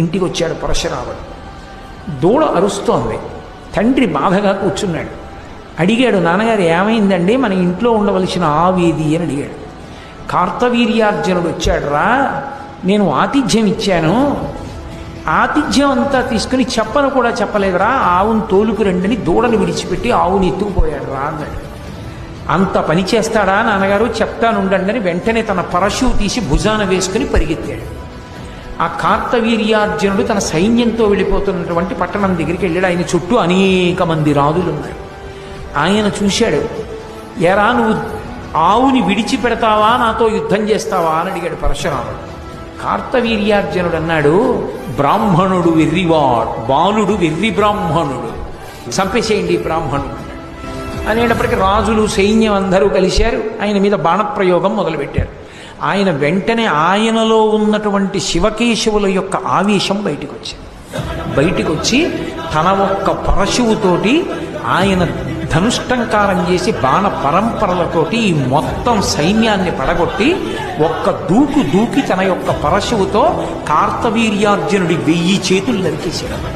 ఇంటికి వచ్చాడు పరశురాముడు. దూడ అరుస్తోంది. తండ్రి బాధగా కూర్చున్నాడు. అడిగాడు, నాన్నగారు ఏమైందండి, మన ఇంట్లో ఉండవలసిన ఆవేది అని అడిగాడు. కార్తవీర్యార్జునుడు వచ్చాడురా, నేను ఆతిథ్యం ఇచ్చాను, ఆతిథ్యం అంతా తీసుకుని చెప్పను కూడా చెప్పలేదురా, ఆవును తోలుకు రండిని దూడను విడిచిపెట్టి ఆవుని ఎత్తుకుపోయాడు రా అన్నాడు. అంత పని చేస్తాడా నాన్నగారు, చెప్తానుండండి అని వెంటనే తన పరశువు తీసి భుజాన వేసుకుని పరిగెత్తాడు. ఆ కార్తవీర్యార్జునుడు తన సైన్యంతో వెళ్ళిపోతున్నటువంటి పట్టణం దగ్గరికి వెళ్ళాడు. ఆయన చుట్టూ అనేక మంది రాజులు ఉన్నారు. ఆయన చూశాడు. ఎరా, నువ్వు ఆవుని విడిచిపెడతావా, నాతో యుద్ధం చేస్తావా అని అడిగాడు పరశురాముడు. కార్తవీర్యార్జునుడు అన్నాడు, బ్రాహ్మణుడు వెర్రివాడు, బాలుడు వెర్రి బ్రాహ్మణుడు, చంపేసేయండి బ్రాహ్మణుడు అనేటప్పటికీ రాజులు సైన్యం అందరూ కలిశారు. ఆయన మీద బాణప్రయోగం మొదలుపెట్టారు. ఆయన వెంటనే ఆయనలో ఉన్నటువంటి శివకేశవుల యొక్క ఆవేశం బయటికి వచ్చి తన ఒక్క పరశువుతోటి ఆయన ధనుష్టంకారం చేసి బాణ పరంపరలతోటి ఈ మొత్తం సైన్యాన్ని పడగొట్టి ఒక్క దూకి తన యొక్క పరశువుతో కార్తవీర్యార్జునుడి 1000 చేతులు నరికేశాడు.